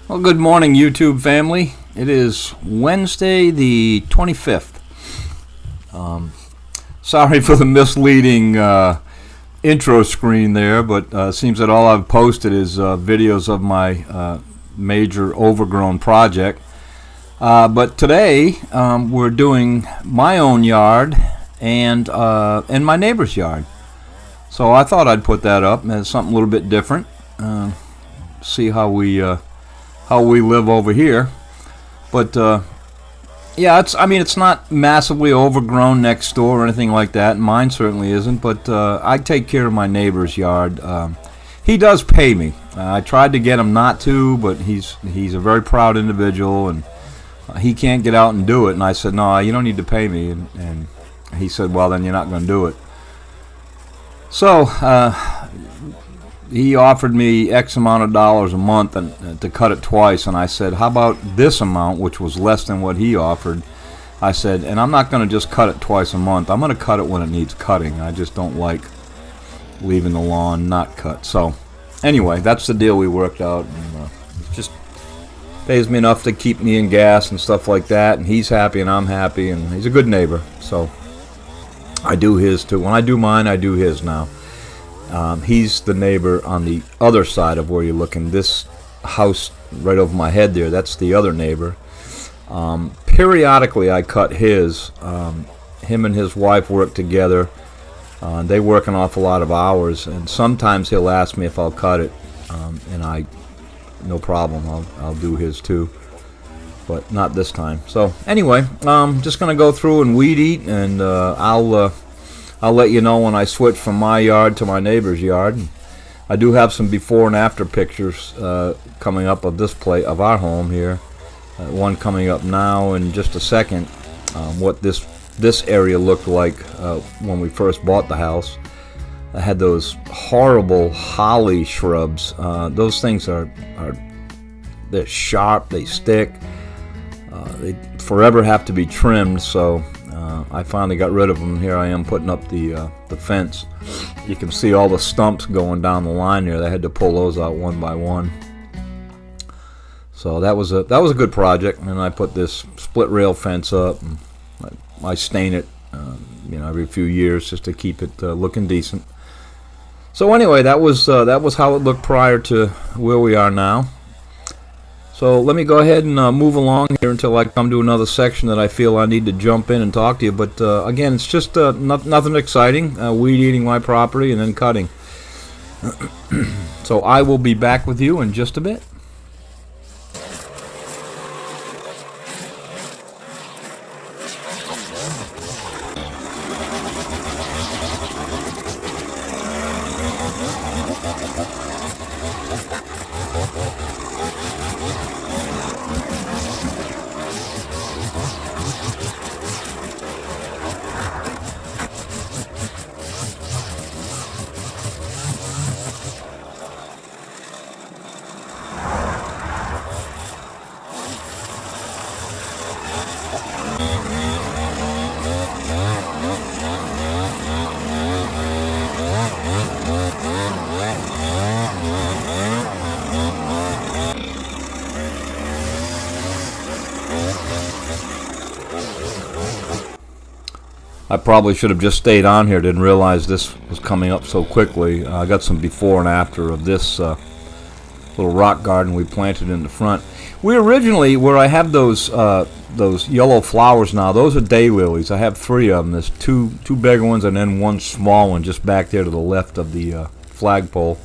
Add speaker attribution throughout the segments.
Speaker 1: Well, good morning, YouTube family. It is Wednesday the 25th. Sorry for the misleading intro screen there, but it seems that all I've posted is videos of my major overgrown project. But today we're doing my own yard and my neighbor's yard. So I thought I'd put that up as something a little bit different. See how we live over here. But yeah, it's not massively overgrown next door or anything like that. Mine certainly isn't, but I take care of my neighbor's yard. He does pay me. I tried to get him not to, but he's a very proud individual, and he can't get out and do it. And I said, no, you don't need to pay me. And he said, well, then you're not going to do it. So he offered me X amount of dollars a month and to cut it twice, and I said, how about this amount, which was less than what he offered. I said, and I'm not going to just cut it twice a month. I'm going to cut it when it needs cutting. I just don't like leaving the lawn not cut. So anyway, that's the deal we worked out, and it just pays me enough to keep me in gas and stuff like that, and he's happy and I'm happy, and he's a good neighbor. So I do his too. When I do mine, I do his now. He's the neighbor on the other side of where you're looking. This house right over my head there, that's the other neighbor. Periodically I cut his. Him and his wife work together. They work an awful lot of hours, and sometimes he'll ask me if I'll cut it, and no problem, I'll do his too, but not this time. So anyway, just going to go through and weed eat, and I'll let you know when I switch from my yard to my neighbor's yard. I do have some before and after pictures coming up of of our home here. One coming up now in just a second. What this area looked like when we first bought the house. I had those horrible holly shrubs. Those things they're sharp. They stick. They forever have to be trimmed. So. I finally got rid of them. Here I am putting up the fence. You can see all the stumps going down the line there. They had to pull those out one by one. So that was a good project. And then I put this split rail fence up, and I stain it, every few years just to keep it looking decent. So anyway, that was how it looked prior to where we are now. So let me go ahead and move along here until I come to another section that I feel I need to jump in and talk to you. But again, it's just nothing exciting. Weed eating my property and then cutting. So I will be back with you in just a bit. I probably should have just stayed on here. Didn't realize this was coming up so quickly. I got some before and after of this little rock garden we planted in the front. We originally, where I have those yellow flowers now, those are daylilies. I have 3 of them. There's two bigger ones and then one small one just back there to the left of the flagpole.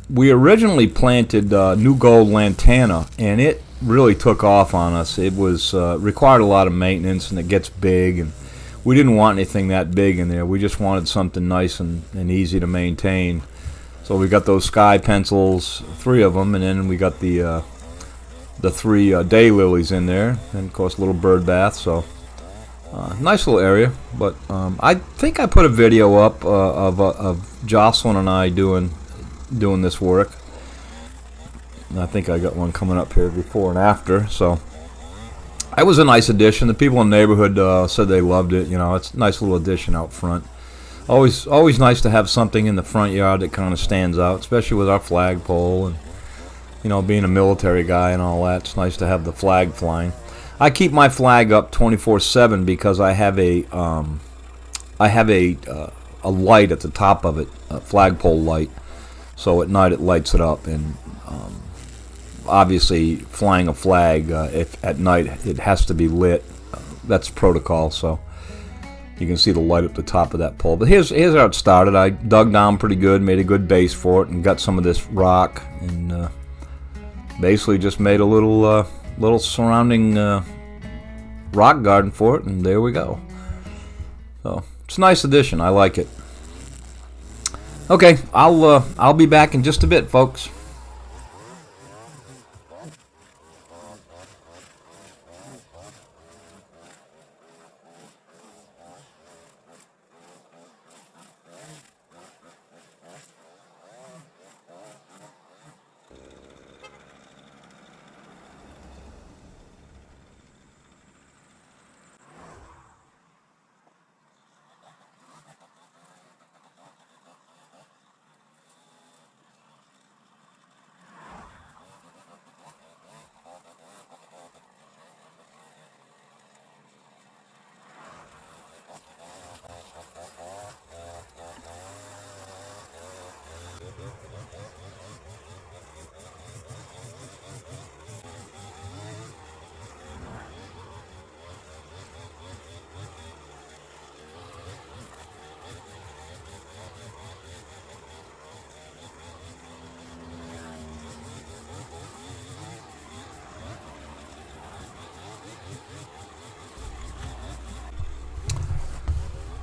Speaker 1: We originally planted New Gold Lantana, and it really took off on us. It was required a lot of maintenance, and it gets big, and we didn't want anything that big in there. We just wanted something nice and easy to maintain. So we got those sky pencils, 3 of them, and then we got the 3 daylilies in there, and of course a little bird bath. So nice little area. But I think I put a video up of Jocelyn and I doing this work. And I think I got one coming up here before and after. So it was a nice addition. The people in the neighborhood said they loved it. You know, it's a nice little addition out front. Always nice to have something in the front yard that kind of stands out, especially with our flagpole and, you know, being a military guy and all that. It's nice to have the flag flying. I keep my flag up 24/7 because I have a light at the top of it, a flagpole light. So at night it lights it up, and obviously flying a flag, if at night it has to be lit. That's protocol. So you can see the light up the top of that pole. But here's how it started. I dug down pretty good, made a good base for it, and got some of this rock, and basically just made a little surrounding rock garden for it, and there we go. So it's a nice addition. I like it. Okay, I'll be back in just a bit, folks.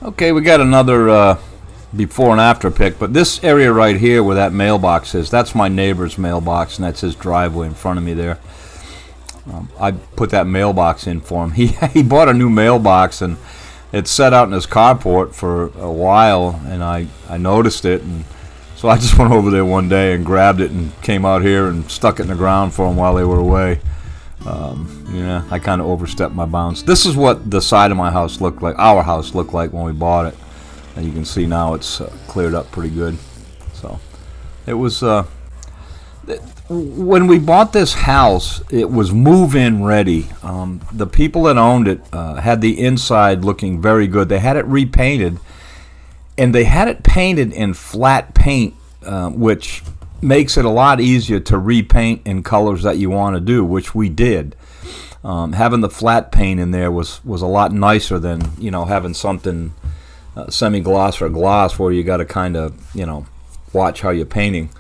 Speaker 1: Okay, we got another before and after pic, but this area right here where that mailbox is, that's my neighbor's mailbox, and that's his driveway in front of me there. I put that mailbox in for him. He bought a new mailbox, and it sat out in his carport for a while, and I noticed it, and so I just went over there one day and grabbed it and came out here and stuck it in the ground for him while they were away. Yeah, I kind of overstepped my bounds. This is what the side of my house looked like, our house looked like when we bought it. And you can see now it's cleared up pretty good. So it was, when we bought this house, it was move-in ready. The people that owned it had the inside looking very good. They had it repainted, and they had it painted in flat paint, which makes it a lot easier to repaint in colors that you want to do, which we did. Having the flat paint in there was a lot nicer than, you know, having something semi-gloss or gloss where you got to kind of, you know, watch how you're painting.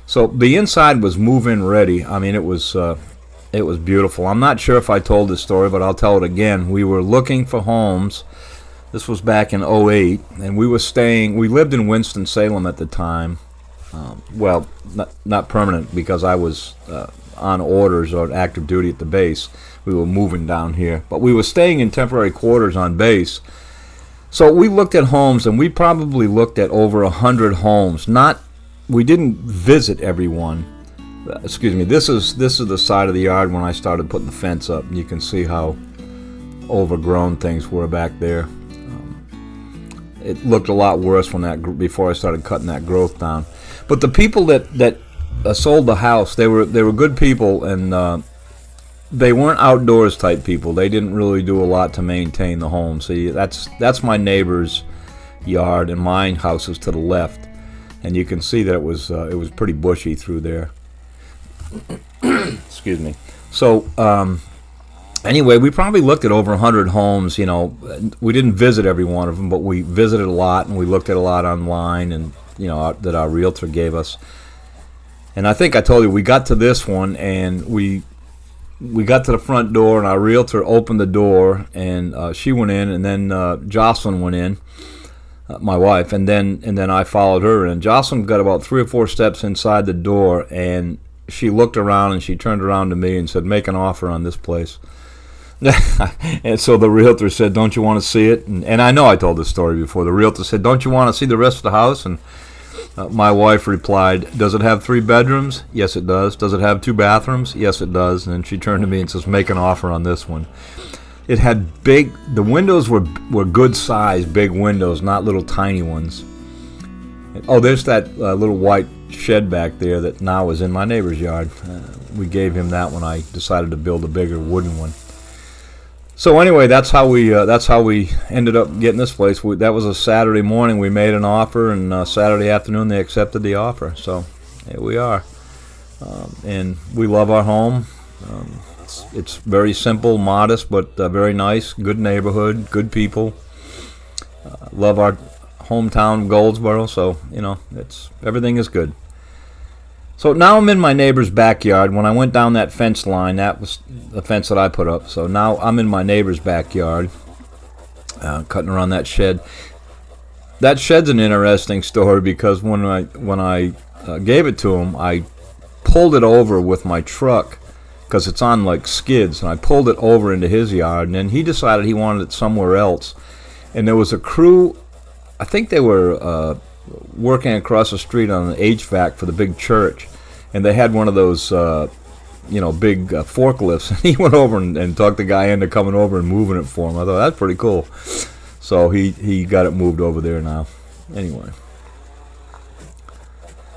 Speaker 1: So the inside was move-in ready. I mean, it was beautiful. I'm not sure if I told this story, but I'll tell it again. We were looking for homes. This was back in '08, and we lived in Winston-Salem at the time. Well, not permanent, because I was on orders or active duty at the base. We were moving down here, but we were staying in temporary quarters on base. So we looked at homes, and we probably looked at over 100 homes. We didn't visit everyone. Excuse me. This is the side of the yard when I started putting the fence up, and you can see how overgrown things were back there. It looked a lot worse before I started cutting that growth down. But the people that sold the house, they were good people, and they weren't outdoors type people. They didn't really do a lot to maintain the home. See, that's my neighbor's yard, and my house is to the left, and you can see that it was pretty bushy through there. Excuse me. So anyway, we probably looked at over 100 homes. You know, we didn't visit every one of them, but we visited a lot, and we looked at a lot online, and you know, that our realtor gave us. And I think I told you we got to this one, and we got to the front door, and our realtor opened the door, and she went in, and then Jocelyn went in, my wife, and then I followed her. And Jocelyn got about 3 or 4 steps inside the door, and she looked around, and she turned around to me and said, "Make an offer on this place." And so the realtor said, "Don't you want to see it?" And I know I told this story before. The realtor said, "Don't you want to see the rest of the house?" And my wife replied, "Does it have 3 bedrooms? Yes, it does. Does it have 2 bathrooms? Yes, it does." And then she turned to me and says, "Make an offer on this one." It had the windows were good size, big windows, not little tiny ones. Oh, there's that little white shed back there that now is in my neighbor's yard. We gave him that when I decided to build a bigger wooden one. So anyway, that's how we ended up getting this place. That was a Saturday morning. We made an offer, and Saturday afternoon they accepted the offer. So here we are, and we love our home. It's very simple, modest, but very nice. Good neighborhood, good people. Love our hometown, Goldsboro. So you know, everything is good. So now I'm in my neighbor's backyard. When I went down that fence line, that was the fence that I put up. So now I'm in my neighbor's backyard, cutting around that shed. That shed's an interesting story because when I gave it to him, I pulled it over with my truck because it's on like skids, and I pulled it over into his yard, and then he decided he wanted it somewhere else. And there was a crew, I think they were working across the street on an HVAC for the big church, and they had one of those big forklifts, and he went over and talked the guy into coming over and moving it for him. I thought that's pretty cool. So he got it moved over there now. Anyway,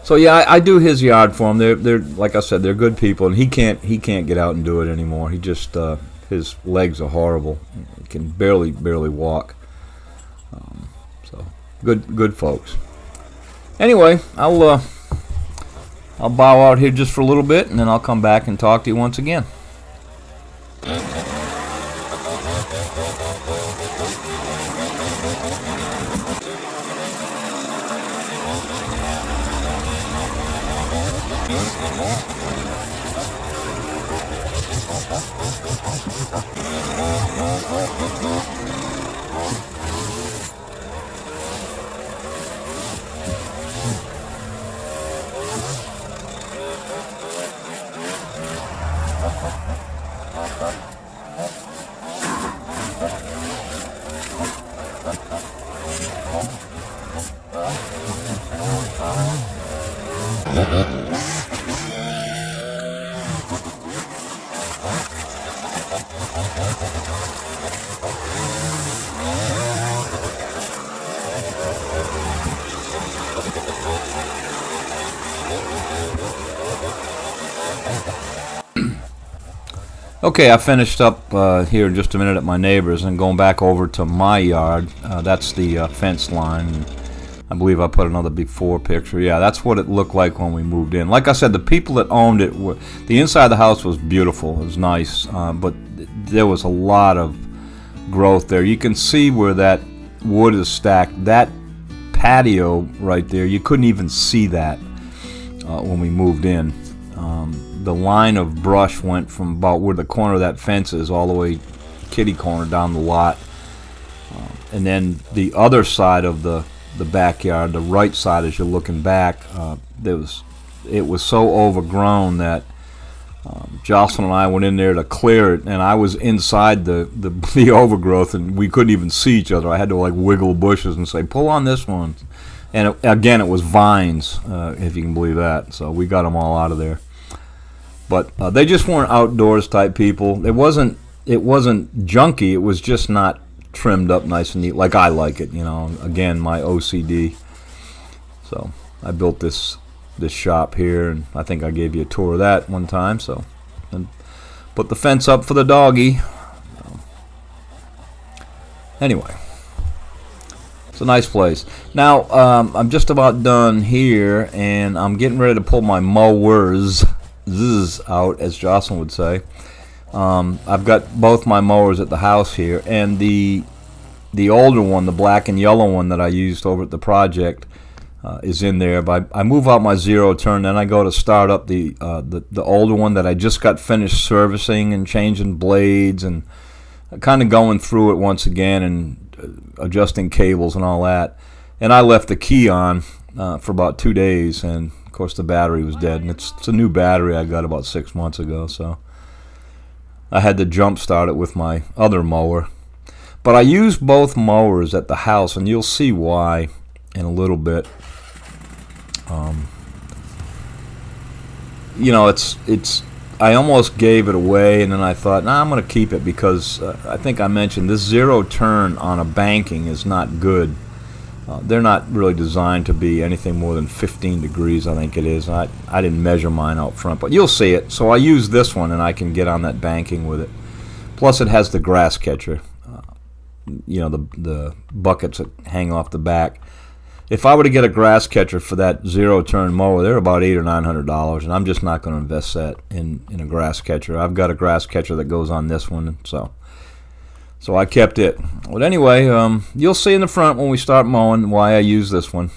Speaker 1: so yeah, I do his yard for him. They're like I said, they're good people, and he can't get out and do it anymore. He just his legs are horrible. He can barely walk. So good folks. Anyway, I'll bow out here just for a little bit, and then I'll come back and talk to you once again. Okay, I finished up here in just a minute at my neighbor's and going back over to my yard. That's the fence line. I believe I put another before picture. Yeah, that's what it looked like when we moved in. Like I said, the people that owned it, the inside of the house was beautiful. It was nice, but there was a lot of growth there. You can see where that wood is stacked. That patio right there, you couldn't even see that when we moved in. The line of brush went from about where the corner of that fence is all the way kitty corner down the lot. And then the other side of the backyard, the right side as you're looking back, it was so overgrown that Jocelyn and I went in there to clear it, and I was inside the overgrowth, and we couldn't even see each other. I had to like wiggle bushes and say, "Pull on this one." And again, it was vines, if you can believe that. So we got them all out of there. But they just weren't outdoors type people. It wasn't junky. It was just not trimmed up nice and neat like I like it. You know, again, my OCD. So I built this shop here, and I think I gave you a tour of that one time. So, and Put the fence up for the doggy. Anyway, it's a nice place. Now, I'm just about done here, and I'm getting ready to pull my mowers out, as Jocelyn would say. I've got both my mowers at the house here, and the older one, the black and yellow one that I used over at the project, is in there. But I move out my zero turn, then I go to start up the older one that I just got finished servicing and changing blades and kind of going through it once again and adjusting cables and all that. And I left the key on for about 2 days, and of course the battery was dead. And it's a new battery I got about 6 months ago, so I had to jump start it with my other mower. But I use both mowers at the house, and you'll see why in a little bit. You know, it's. I almost gave it away, and then I thought, nah, I'm going to keep it because I think I mentioned this zero turn on a banking is not good. They're not really designed to be anything more than 15 degrees, I think it is. I didn't measure mine out front, but you'll see it. So I use this one, and I can get on that banking with it. Plus, it has the grass catcher. You know, the buckets that hang off the back. If I were to get a grass catcher for that zero-turn mower, they're about $800 or $900, and I'm just not going to invest that in a grass catcher. I've got a grass catcher that goes on this one, so I kept it. But anyway, you'll see in the front when we start mowing why I use this one.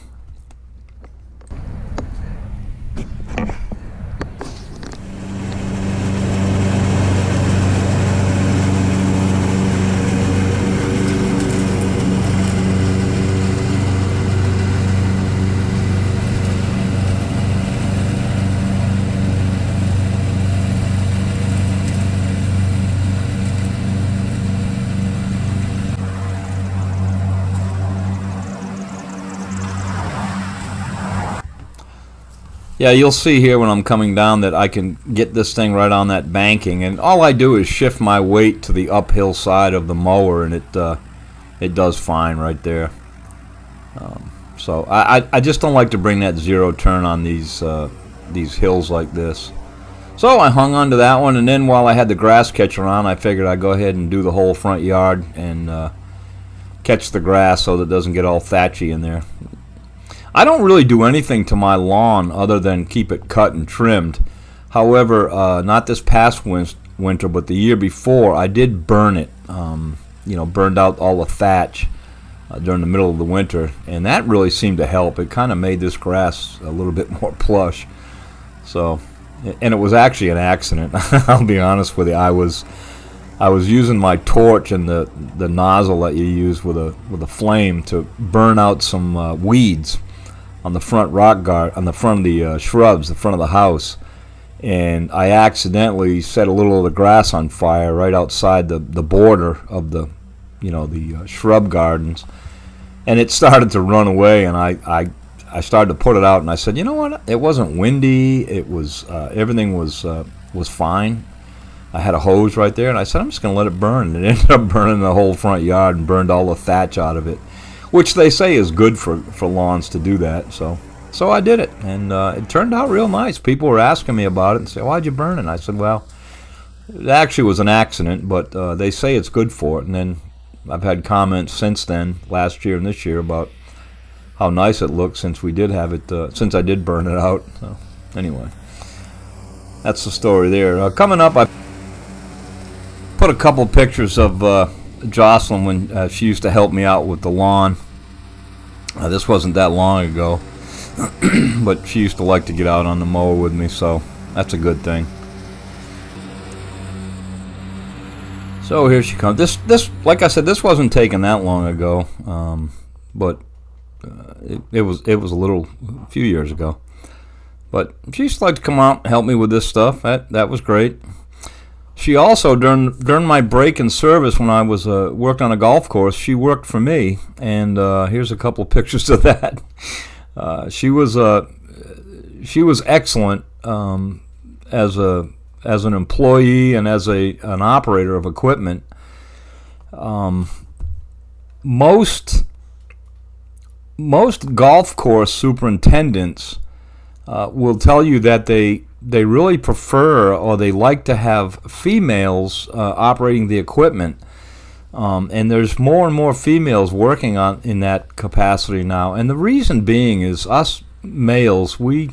Speaker 1: Yeah, you'll see here when I'm coming down that I can get this thing right on that banking, and all I do is shift my weight to the uphill side of the mower, and it does fine right there. So I just don't like to bring that zero turn on these hills like this. So I hung on to that one, and then while I had the grass catcher on, I figured I'd go ahead and do the whole front yard and catch the grass so that it doesn't get all thatchy in there. I don't really do anything to my lawn other than keep it cut and trimmed. However, not this past winter, but the year before, I did burn it. Burned out all the thatch during the middle of the winter, and that really seemed to help. It kind of made this grass a little bit more plush. So, and it was actually an accident. I'll be honest with you. I was using my torch and the nozzle that you use with a flame to burn out some weeds on the front on the front of the shrubs, the front of the house, and I accidentally set a little of the grass on fire right outside the border of the shrub gardens, and it started to run away, and I started to put it out, and I said, you know what? It wasn't windy. It was everything was fine. I had a hose right there, and I said, I'm just going to let it burn, and it ended up burning the whole front yard and burned all the thatch out of it, which they say is good for lawns to do that. So I did it, and it turned out real nice. People were asking me about it and say, why'd you burn it? And I said, well, it actually was an accident, but they say it's good for it. And then I've had comments since then, last year and this year, about how nice it looks since we did have it, since I did burn it out. So anyway, that's the story there. Coming up, I put a couple pictures of Jocelyn when she used to help me out with the lawn. This wasn't that long ago, but she used to like to get out on the mower with me, so that's a good thing. So here she comes. This, like I said, this wasn't taken that long ago, but it was a few years ago. But she used to like to come out and help me with this stuff. That was great. She also, during my break in service when I was worked on a golf course, she worked for me, and here's a couple of pictures of that. She was excellent as an employee and as an operator of equipment. Most golf course superintendents will tell you that they they really prefer, or they like to have females operating the equipment. And there's more and more females working on in that capacity now. And the reason being is us males, we're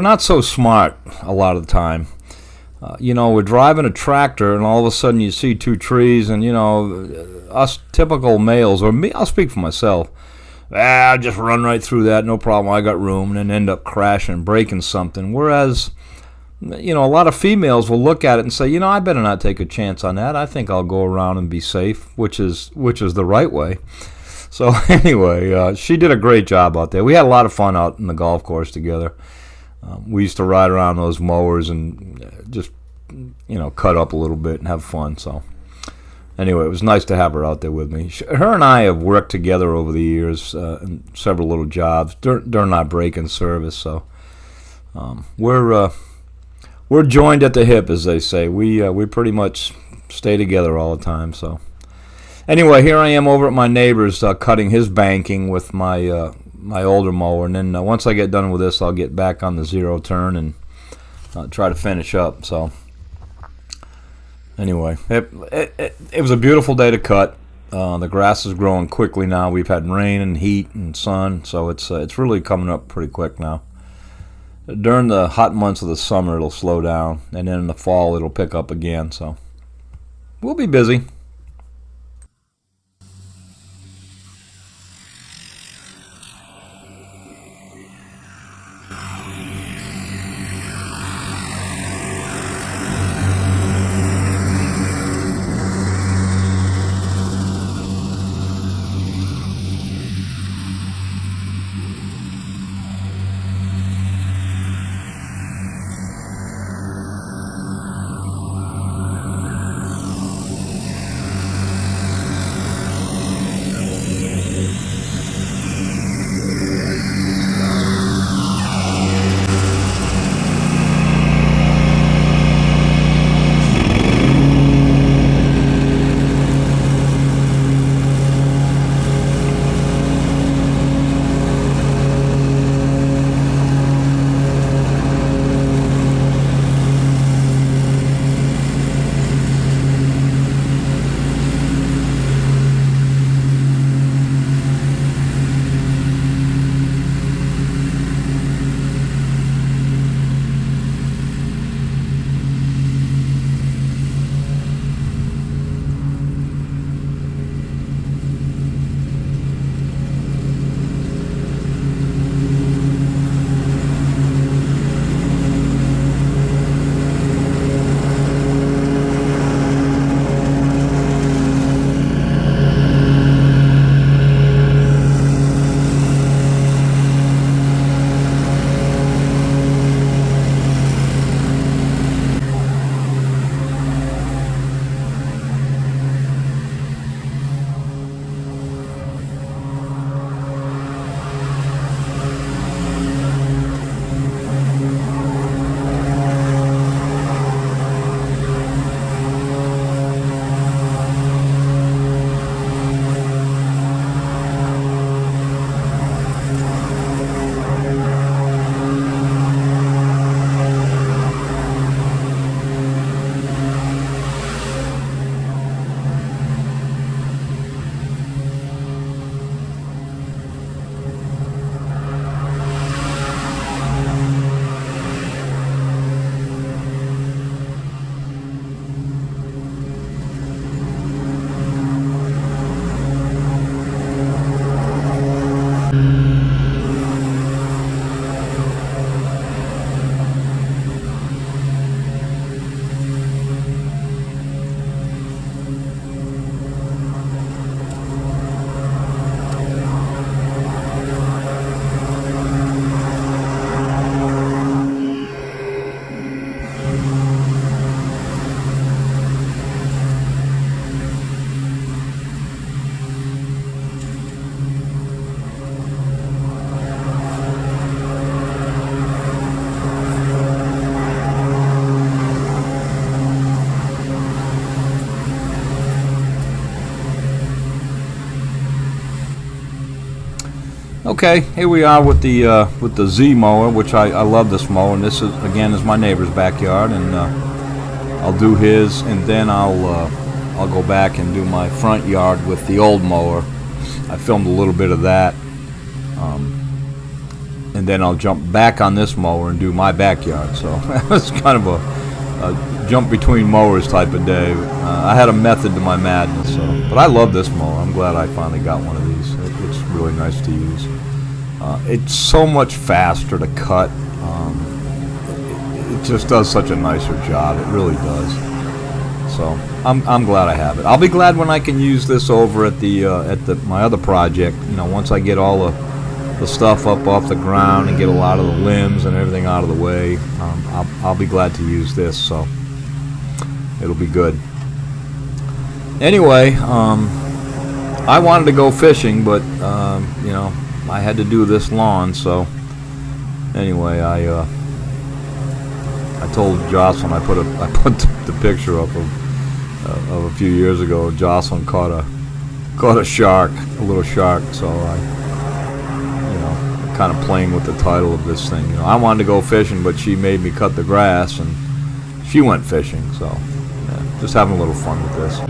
Speaker 1: not so smart a lot of the time. We're driving a tractor, and all of a sudden you see two trees, and us typical males, or me, I'll speak for myself. I'll just run right through that, no problem. I got room, and then end up crashing and breaking something. Whereas, a lot of females will look at it and say, I better not take a chance on that. I think I'll go around and be safe, which is the right way. So anyway, she did a great job out there. We had a lot of fun out in the golf course together. We used to ride around those mowers and just, cut up a little bit and have fun. So anyway, it was nice to have her out there with me. Her and I have worked together over the years in several little jobs during our break-in service. So we're joined at the hip, as they say. We pretty much stay together all the time. So anyway, here I am over at my neighbor's cutting his banking with my older mower, and then once I get done with this, I'll get back on the zero turn and try to finish up. So anyway, it was a beautiful day to cut. The grass is growing quickly now. We've had rain and heat and sun, so it's really coming up pretty quick now. During the hot months of the summer, it'll slow down, and then in the fall, it'll pick up again. So we'll be busy. Okay, here we are with the Z mower, which I love this mower. And this is again is my neighbor's backyard, and I'll do his, and then I'll go back and do my front yard with the old mower. I filmed a little bit of that, and then I'll jump back on this mower and do my backyard. So it's kind of a jump between mowers type of day. I had a method to my madness, but I love this mower. I'm glad I finally got one of these. It's really nice to use. It's so much faster to cut. It just does such a nicer job. It really does. So I'm glad I have it. I'll be glad when I can use this over at my other project. You know, once I get all the stuff up off the ground and get a lot of the limbs and everything out of the way, I'll be glad to use this. So it'll be good. Anyway, I wanted to go fishing, but you know, I had to do this lawn. So anyway, I told Jocelyn, I put the picture up of a few years ago. Jocelyn caught a shark, a little shark. So I, you know, kind of playing with the title of this thing. You know, I wanted to go fishing, but she made me cut the grass, and she went fishing. So yeah, just having a little fun with this.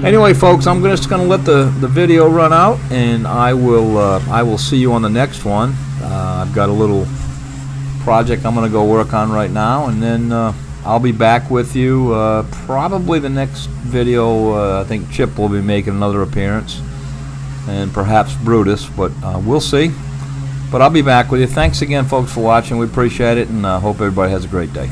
Speaker 1: Anyway, folks, I'm just gonna let the video run out, and I will see you on the next one. I've got a little project I'm gonna go work on right now, and then I'll be back with you probably the next video. I think Chip will be making another appearance, and perhaps Brutus, but we'll see. But I'll be back with you. Thanks again, folks, for watching. We appreciate it, and hope everybody has a great day.